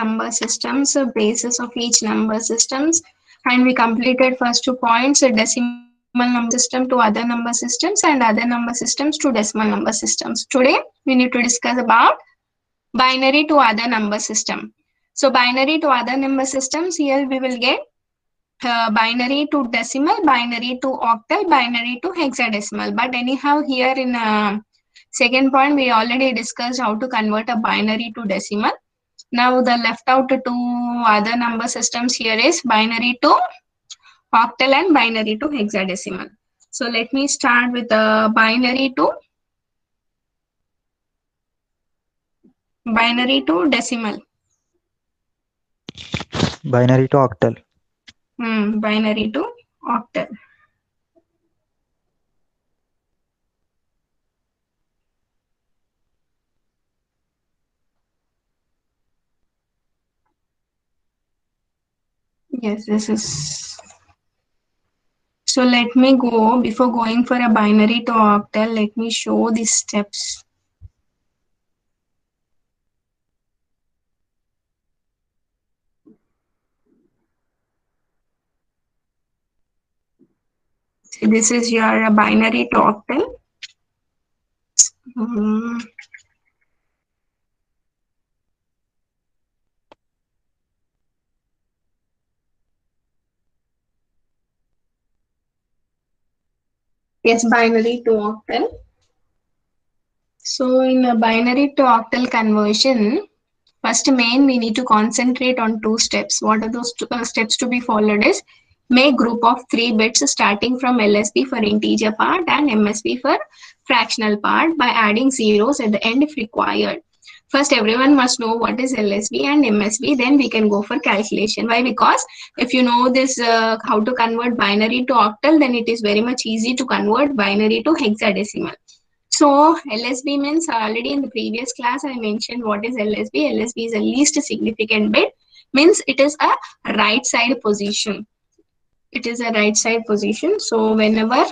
number systems, basis of each number systems, and we completed first 2 points, decimal number system to other number systems and other number systems to decimal number systems. Today we need to discuss about binary to other number system. So binary to other number systems, here we will get binary to decimal, binary to octal, binary to hexadecimal. But anyhow, here in second point, we already discussed how to convert a binary to decimal. Now the left out two other number systems here is binary to octal and binary to hexadecimal. So let me start with the binary to decimal. Binary to octal. Binary to octal. Yes, this is. So let me go, before going for a binary to octal, let me show these steps. So this is your binary to octal. Yes, binary to octal. So in a binary to octal conversion, first main we need to concentrate on two steps. What are those steps to be followed is make group of 3 bits starting from LSB for integer part and MSB for fractional part by adding zeros at the end if required. First, everyone must know what is LSB and MSB, then we can go for calculation. Why? Because if you know this, how to convert binary to octal, then it is very much easy to convert binary to hexadecimal. So LSB means, already in the previous class I mentioned what is LSB. LSB is a least significant bit, means it is a right side position. It is a right side position. So whenever,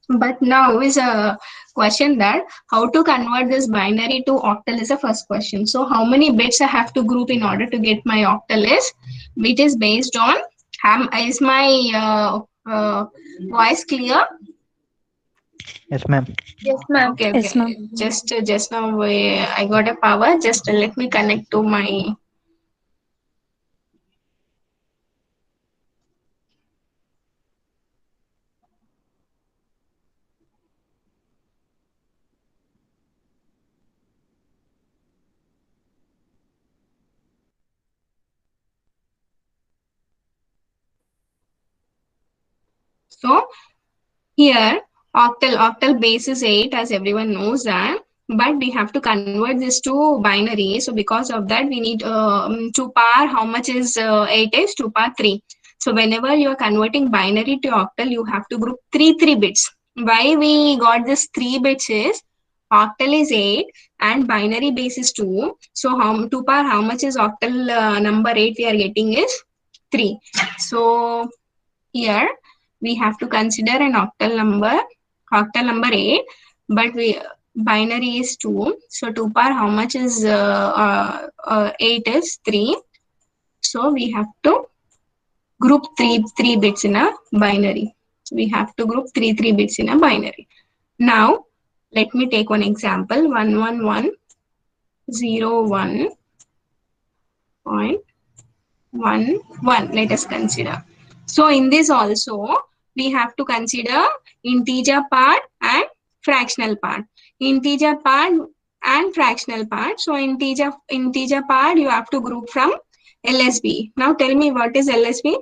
but now is a question that how to convert this binary to octal is the first question. So how many bits I have to group in order to get my octal is, it is based on, is my voice clear? Yes, ma'am. Yes, ma'am. Okay, Yes, okay. ma'am. Just now I got a power. Just let me connect to my. So here octal base is 8, as everyone knows that, but we have to convert this to binary. So because of that we need to power, how much is 8 is 2 power 3. So whenever you are converting binary to octal, you have to group 3 bits. Why we got this 3 bits is, octal is 8 and binary base is 2. So how 2 power, how much is octal number 8 we are getting is 3. So here we have to consider an octal number 8, but we binary is 2. So 2 power, how much is 8 is 3. So we have to group 3 bits in a binary. We have to group 3 bits in a binary. Now let me take one example. 11101.11. Let us consider. So in this also we have to consider integer part and fractional part. Integer part and fractional part. So integer part you have to group from LSB. Now tell me what is LSB.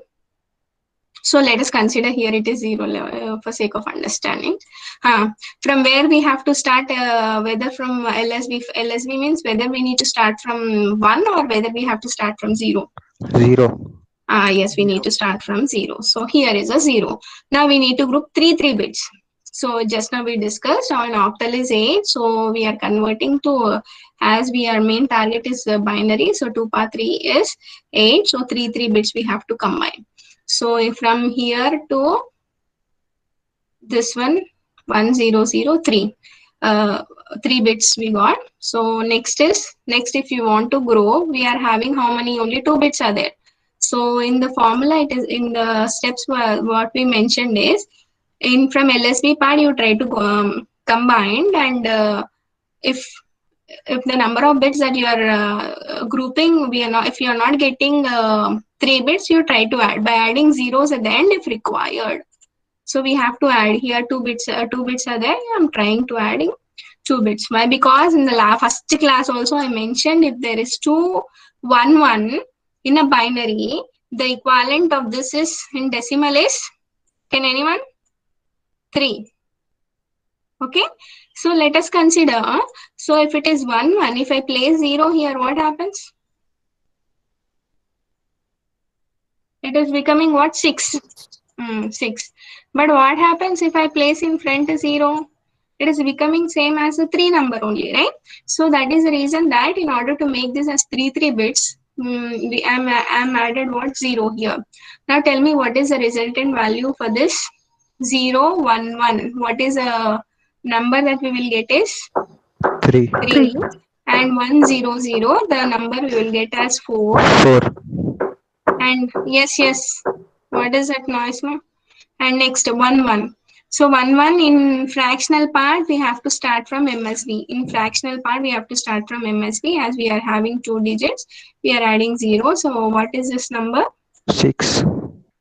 So let us consider here it is 0 for sake of understanding. From where we have to start, whether from LSB. LSB means whether we need to start from 1 or whether we have to start from 0. 0. Yes, we need to start from 0. So here is a 0. Now we need to group 3 bits. So just now we discussed on octal is 8. So we are converting to, as we our main target is binary. So 2 power 3 is 8. So 3 bits we have to combine. So from here to this one, 1003. 3 bits we got. So next if you want to grow, we are having how many? Only 2 bits are there. So in the formula, it is in the steps what we mentioned is in from LSB part you try to combine, and if the number of bits that you are grouping, if you are not getting 3 bits, you try to add by adding zeros at the end if required. So we have to add here 2 bits. 2 bits are there. I'm trying to adding 2 bits. Why? Because in the first class also I mentioned if there is 2 1 1 in a binary, the equivalent of this is in decimal is, can anyone? 3. Okay. So let us consider. So if it is 1 1, if I place 0 here, what happens? It is becoming what? 6. 6. But what happens if I place in front 0? It is becoming same as a 3 number only, right? So that is the reason that in order to make this as 3 bits, I'm added what? 0 here. Now tell me what is the resultant value for this 0 1 1. What is a number that we will get is 3. 3. And 1 0 0, the number we will get as 4. 4. And yes, what is that noise, ma? And next 1 1. So 1 1 in fractional part we have to start from MSB. In fractional part we have to start from MSB, as we are having 2 digits. We are adding 0. So what is this number? 6.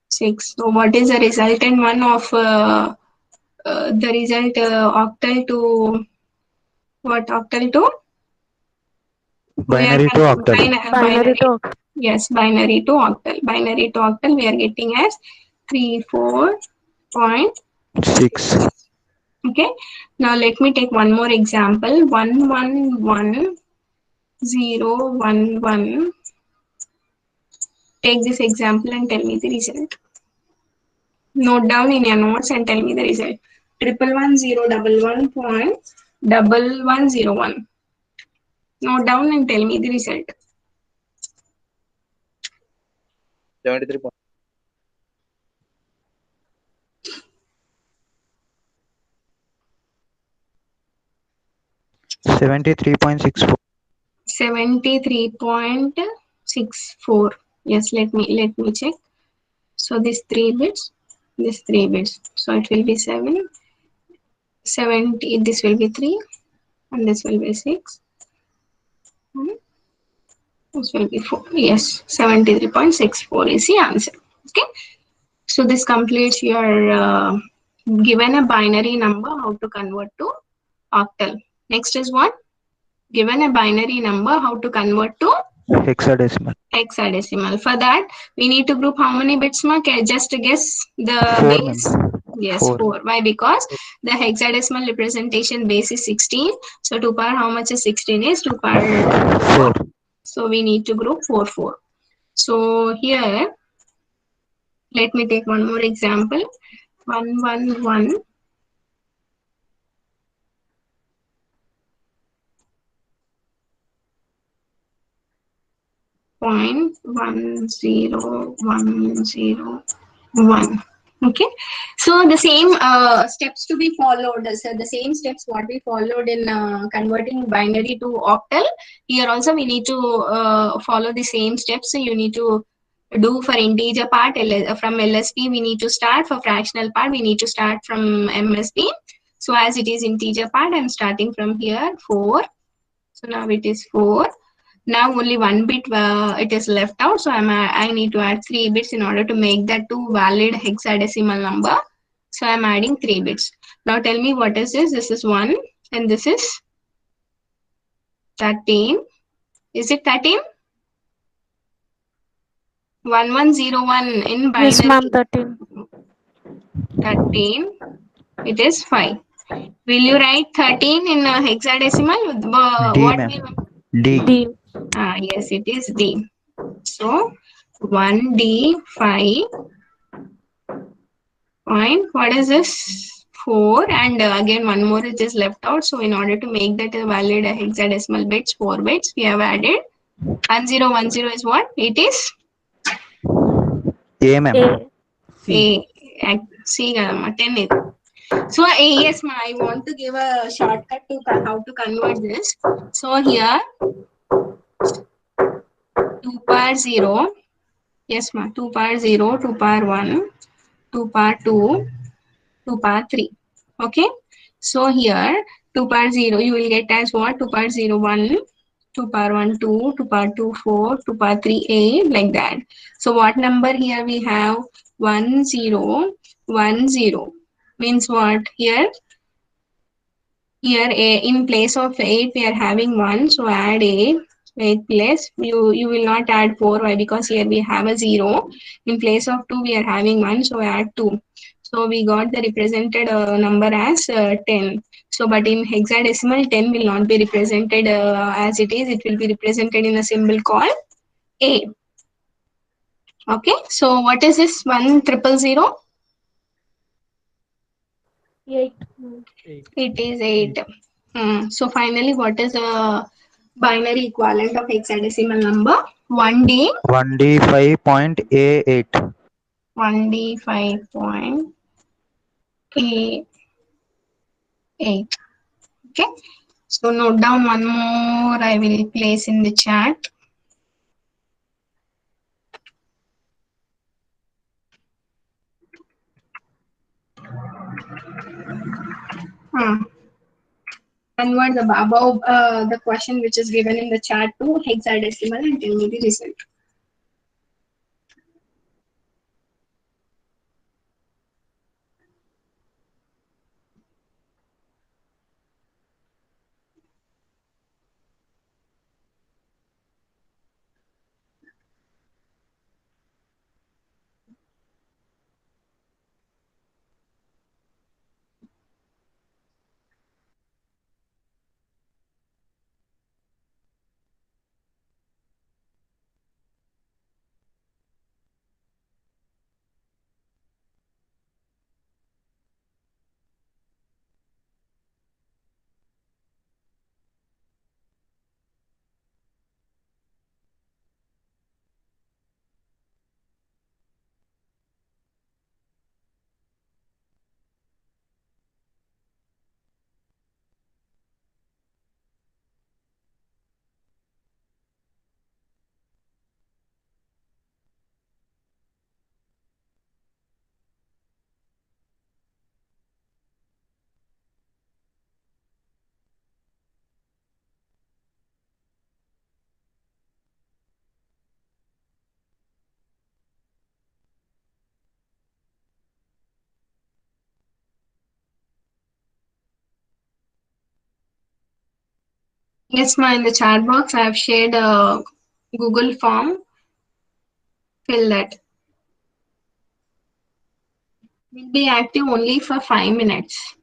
6. So what is the resultant one of the result octal to what? Octal to? Binary to octal. Binary to octal. Yes, binary to octal. Binary to octal we are getting as 34.6. Okay. Now let me take one more example. 1 1 1 0 1 1. Take this example and tell me the result. Note down in your notes and tell me the result. 111.1101. Note down and tell me the result. 73. 73.64. 73.64. Yes, let me check. So this 3 bits, this 3 bits. So it will be 7. 70. This will be 3, and this will be 6. This will be 4. Yes, 73.64 is the answer. Okay. So this completes your given a binary number, how to convert to octal. Next is what? Given a binary number, how to convert to Hexadecimal. hexadecimal. For that, we need to group how many bits, mark? Just guess the 4 base. members. Yes, 4. 4. Why? Because the hexadecimal representation base is 16. So 2 power, how much is 16 is? 2 power 4. 4. So we need to group 4 4. So here, let me take one more example. 1 1 1. Point 10101. Okay, so the same steps to be followed. So the same steps what we followed in converting binary to octal. Here also we need to follow the same steps. So you need to do for integer part from LSB. We need to start for fractional part. We need to start from MSB. So as it is integer part, I'm starting from here 4. So now it is 4. Now only 1 bit it is left out, so I need to add 3 bits in order to make that 2 valid hexadecimal number. So I'm adding 3 bits. Now tell me what is this? This is 1 and this is 13. Is it 13? 1101 in binary. Yes, ma'am, 13. 13. It is 5. Will you write 13 in hexadecimal? D, What ma'am. will... D. D. Yes, it is D. So 1D5 point, what is this? 4, and again one more it is left out. So in order to make that a valid hexadecimal bits, 4 bits, we have added 1010 is what? It is A, ma'am. A. A. C, 10 is. So yes, ma, I want to give a shortcut to how to convert this. So here 2 power 0. Yes, ma. 2 power 0, 2 power 1, 2 power 2, 2 power 3. Okay. So here 2 power 0 you will get as what? 2 power 0 1, 2 power 1 2, 2 power 2 4, 2 power 3 8, like that. So what number here we have? 1 0 1 0. Means what? Here in place of 8 we are having 1, so add 8. 8 plus you will not add 4. Why? Because here we have a 0. In place of 2 we are having 1, so add 2. So we got the represented number as 10. So but in hexadecimal 10 will not be represented as it is. It will be represented in a symbol called A. Okay, so what is this 1000? 8. It is 8. So finally, what is the binary equivalent of hexadecimal number? 1D, 1D5.A8. 1D5.A8. Okay. So note down one more. I will place in the chat. Hmm. Convert the above the question which is given in the chat to hexadecimal and tell me the result. Yes, ma, in the chat box I have shared a Google form. Fill that. Will be active only for 5 minutes.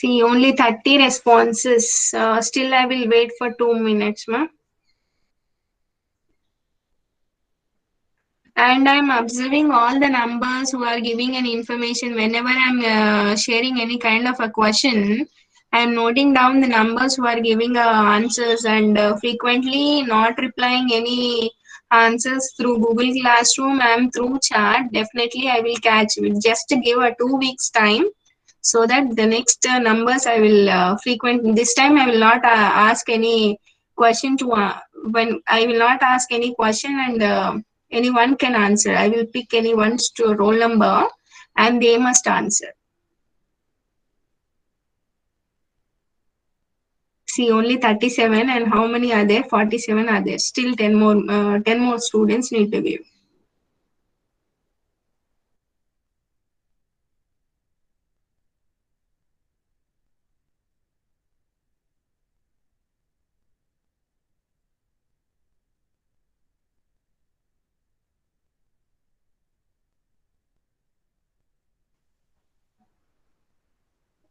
See, only 30 responses. Still, I will wait for 2 minutes, ma'am. And I'm observing all the numbers who are giving an information. Whenever I'm sharing any kind of a question, I'm noting down the numbers who are giving answers, and frequently not replying any answers through Google Classroom and through chat. Definitely, I will catch it. Just to give a 2 weeks time, so that the next numbers I will frequent. This time I will not ask any question to when I will not ask any question, and anyone can answer. I will pick anyone's to roll number and they must answer. See, only 37, and how many are there? 47 are there. Still 10 more students need to give.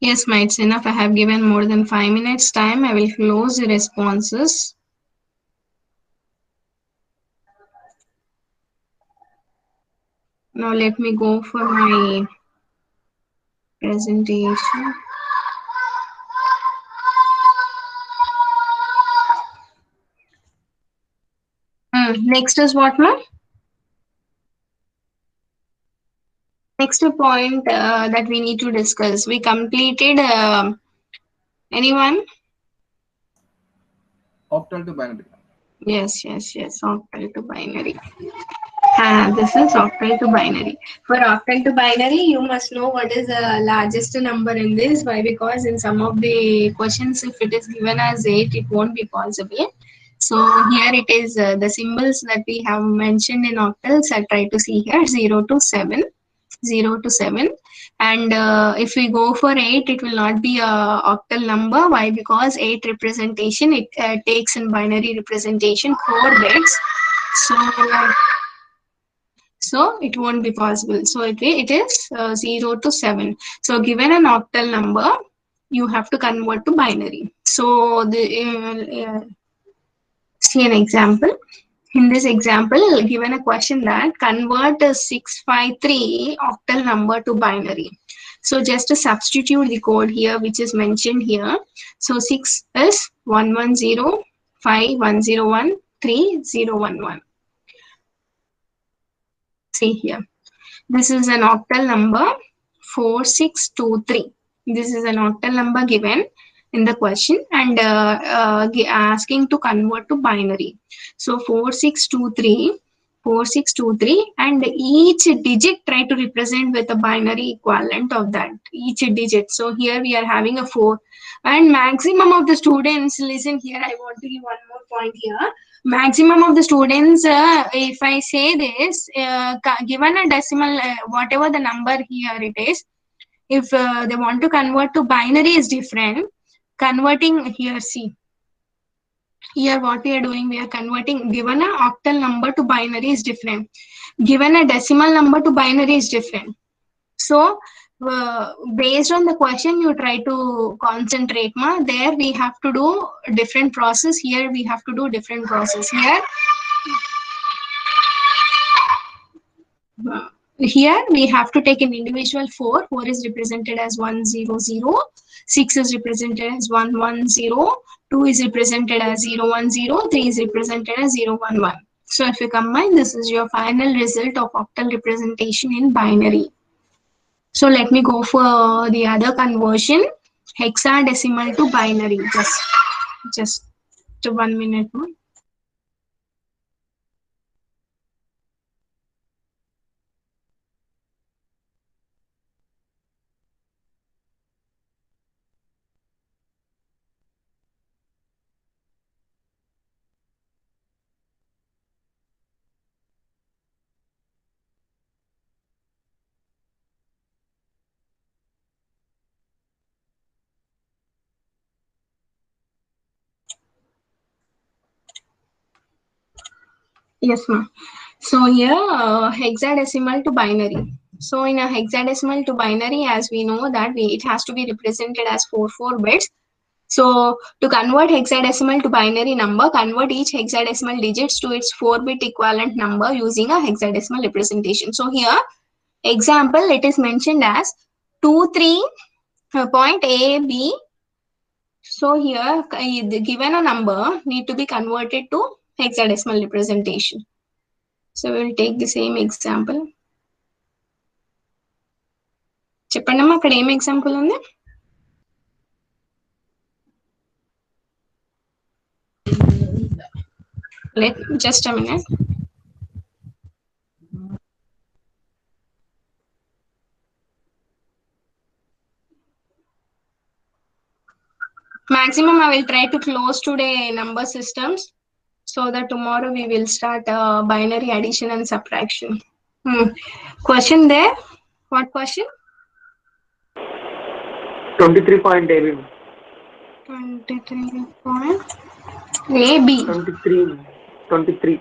Yes, ma, it's enough. I have given more than 5 minutes time. I will close the responses. Now let me go for my presentation. Next is what, ma'am? Next point that we need to discuss. We completed. Anyone? Octal to binary. Yes. Octal to binary. This is octal to binary. For octal to binary, you must know what is the largest number in this. Why? Because in some of the questions, if it is given as 8, it won't be possible. So here it is the symbols that we have mentioned in octals. I try to see here 0 to 7. 0 to 7, and if we go for 8, it will not be a octal number. Why? Because 8 representation, it takes in binary representation 4 bits, so it won't be possible. So it is 0 to 7. So given an octal number, you have to convert to binary. So see an example. In this example, given a question that convert a 653 octal number to binary. So just to substitute the code here, which is mentioned here. So 6 is 110, 5 101, 3 011. See here. This is an octal number 4623. This is an octal number given in the question, and asking to convert to binary. So 4623, and each digit try to represent with a binary equivalent of that, each digit. So here we are having a 4, and maximum of the students, listen here, I want to give one more point here. Maximum of the students, if I say this, given a decimal, whatever the number here it is, if they want to convert to binary is different. Converting here, see, here what we are doing, we are converting, given a octal number to binary is different. Given a decimal number to binary is different. So based on the question, you try to concentrate. There we have to do different process. Here we have to do different process. Here we have to take an individual 4. 4 is represented as 100. 6 is represented as 110. 2 is represented as 010. 3 is represented as 011. So if you combine, this is your final result of octal representation in binary. So let me go for the other conversion, hexadecimal to binary. Just 1 minute more. Yes, ma'am. So here hexadecimal to binary. So in a hexadecimal to binary, as we know that it has to be represented as 4 bits. So to convert hexadecimal to binary number, convert each hexadecimal digits to its 4-bit equivalent number using a hexadecimal representation. So here, example, it is mentioned as 23.AB. So here, given a number need to be converted to hexadecimal representation. So we will take the same example. చెప్పండమ్మా అక్కడ ఏం example ఉంది? Just a minute. Maximum I will try to close today number systems so that tomorrow we will start binary addition and subtraction. Question there? What question? 23.AB. 23.AB. 23.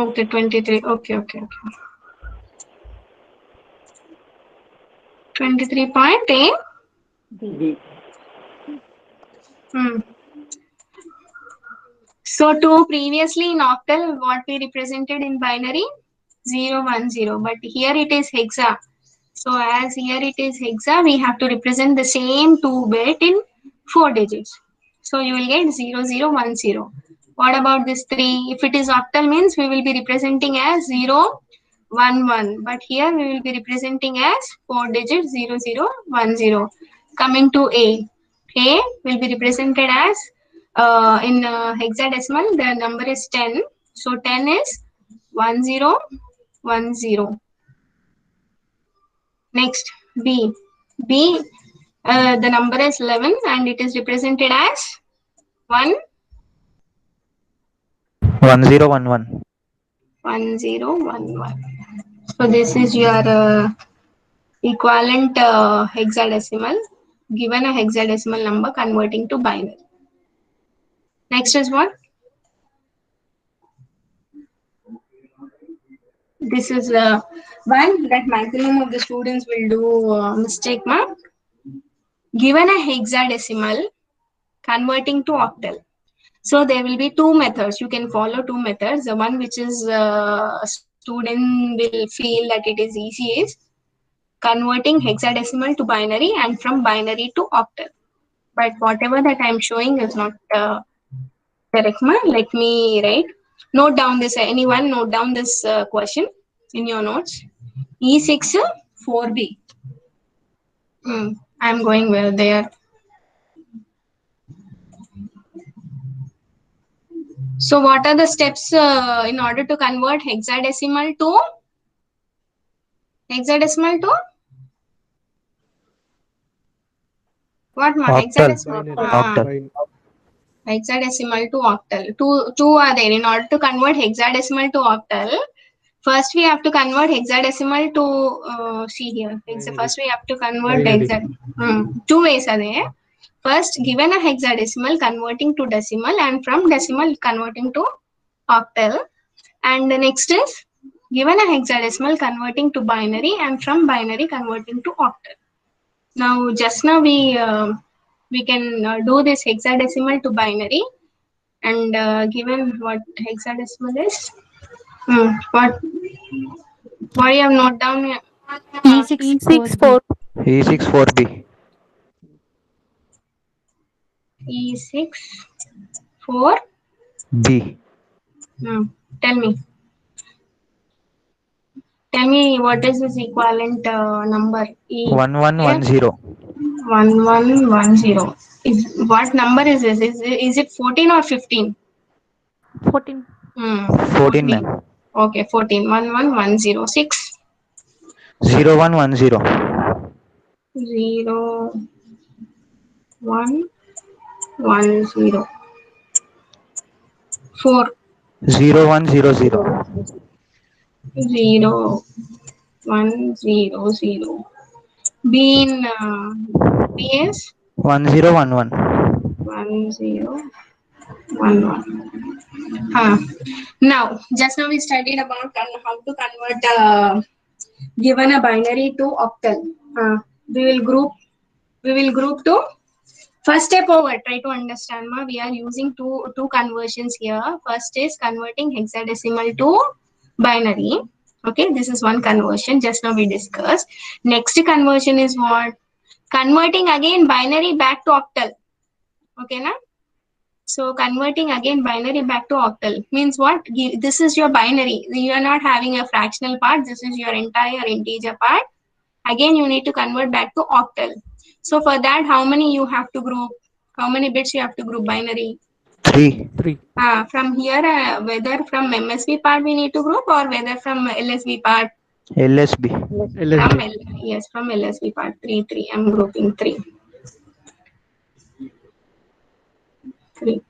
Okay, 23. Okay. 23.A. B. So to previously in octal, what we represented in binary 0, 1, 0, but here it is hexa. So as here it is hexa, we have to represent the same 2-bit in 4 digits. So you will get 0, 0, 1, 0. What about this 3? If it is octal means we will be representing as 0, 1, 1. But here we will be representing as 4 digits 0, 0, 1, 0. Coming to A. A will be represented as in hexadecimal, the number is 10. So 10 is 1, 0, 1, 0. Next, B. B, the number is 11 and it is represented as 1, 1011. 1011. So this is your equivalent hexadecimal, given a hexadecimal number converting to binary. Next is what? This is one that maximum of the students will do mistake mark. Given a hexadecimal converting to octal. So there will be 2 methods. You can follow 2 methods. The one which is student will feel that it is easy is converting hexadecimal to binary and from binary to octal. But whatever that I am showing is not correct. Let me write. Note down this. Anyone note down this question in your notes. E6 4B. I am going well there. So what are the steps in order to convert hexadecimal to what? Octal. Hexadecimal to octal. Two are there. In order to convert hexadecimal to octal, first we have to convert hexadecimal to see here. First we have to convert hexadecimal. 2 ways are there. First, given a hexadecimal, converting to decimal, and from decimal converting to octal. And the next is given a hexadecimal, converting to binary, and from binary converting to octal. Now, just now we can do this hexadecimal to binary, and given what hexadecimal is, what you have note down here? E64. E64B. E6 4 B. Tell me what is this equivalent number? 1110. 1110. What number is this? Is it 14 or 15? 14. 14, ma'am. Okay, 14. 1110. 6 0110. 0110. 4 0100. 0100. B in PS 1011. 1011. Now, just now we studied about how to convert Given a binary to octal, we will group to first step over. Try to understand, ma. We are using two conversions here. First is converting hexadecimal to binary. Okay, this is one conversion. Just now we discussed. Next conversion is what? Converting again binary back to octal. Okay, na? So converting again binary back to octal means what? This is your binary. You are not having a fractional part. This is your entire integer part. Again, you need to convert back to octal. So for that, how many you have to group? How many bits you have to group binary? 3. 3. From here, whether from MSB part we need to group or whether from LSB part? LSB. Yes, from LSB part. 3. I'm grouping 3. 3.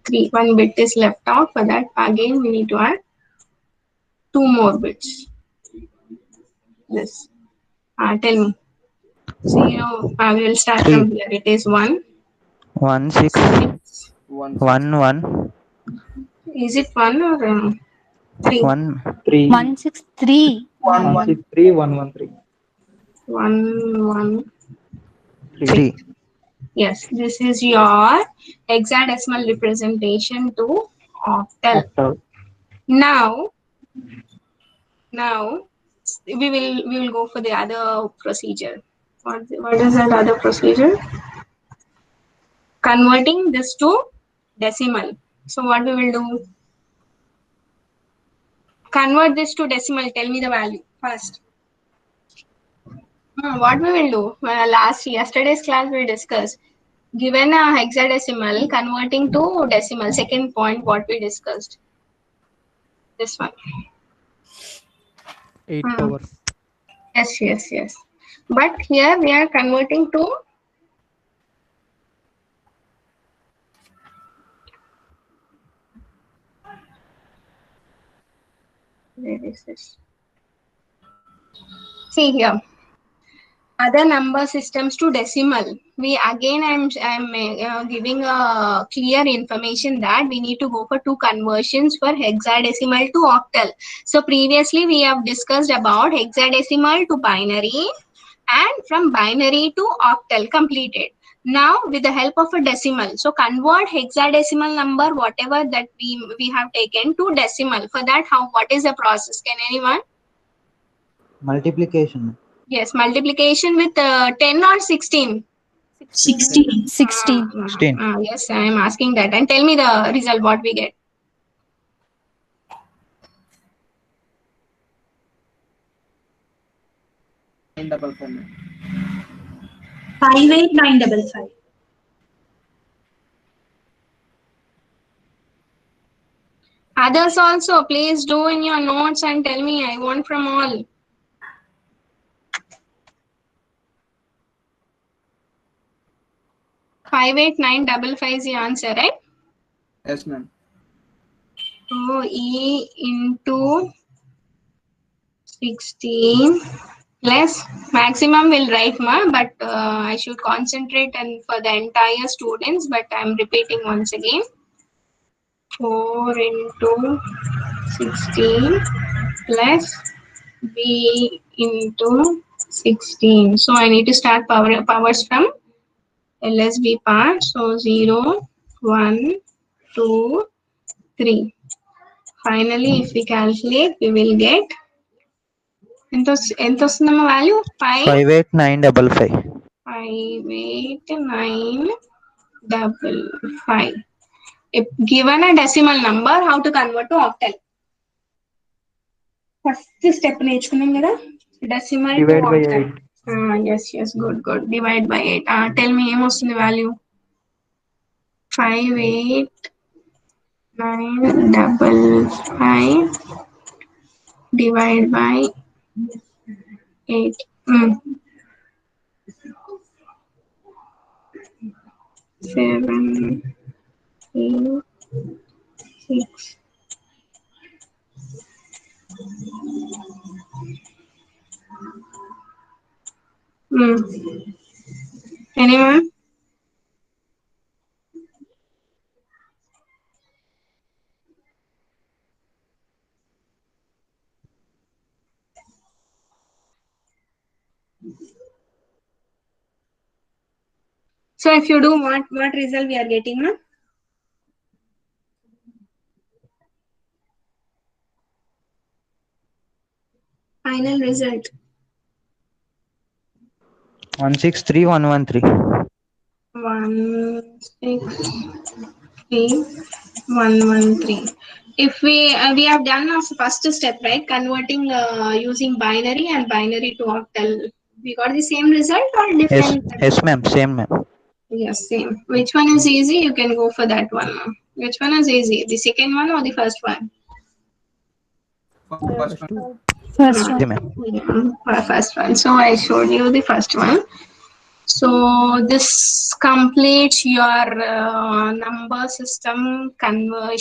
3. 1 bit is left out. For that, again, we need to add 2 more bits. This. Tell me. 0. We will start 3. from here. It is 1. 1 6 1 1 1 Is it 1 or 3? 1 3. 163. 163 113. 1 1 3. Yes, this is your hexadecimal representation to octal. Octal. Now we will go for the other procedure. What is that other procedure? Converting this to decimal. So what we will do? Convert this to decimal. Tell me the value first. What we will do? Yesterday's class we discussed. Given a hexadecimal, converting to decimal. Second point, what we discussed. This one. 8 power. Yes. But here we are converting to where is this? See here. Other number systems to decimal. I'm giving a clear information that we need to go for 2 conversions for hexadecimal to octal. So previously we have discussed about hexadecimal to binary and from binary to octal completed. Now with the help of a decimal, so convert hexadecimal number whatever that we have taken to decimal. For that, what is the process? Can anyone? Multiplication. Yes, multiplication with 10 or 16. 16. 16. 16. Yes, I am asking that. And tell me the result, what we get. double 58955. Others also, please do in your notes and tell me. I want from all. $58955 is the answer, right? Yes, ma'am. So E into 16 plus maximum will write but I should concentrate and for the entire students, but I'm repeating once again. 4 into 16 plus B into 16. So I need to start powers from LSB part. So 0, 1, 2, 3. Finally, if we calculate, we will get ఎంత వస్తుందమ్మా value? 58955. 58955. If given a decimal number, how to convert to octal? First step నేర్చుకున్నాం కదా, decimal to Divide by octal. 8. Yes, good. Divide by 8. Tell me ఏం వస్తుంది value? 58955 divide by 8. 7, 8, 6. Anyone? So if you do what result we are getting now? Final result. 163113. 163113. If we have done our first step, right? Converting using binary and binary to octal. We got the same result or Yes, different? yes, ma'am. Same, ma'am. Yes, same. Which one is easy? You can go for that one. Which one is easy? The second one or the first one? First one. First Easy, one. ma'am. First one. So I showed you the first one. So this completes your number system conversion.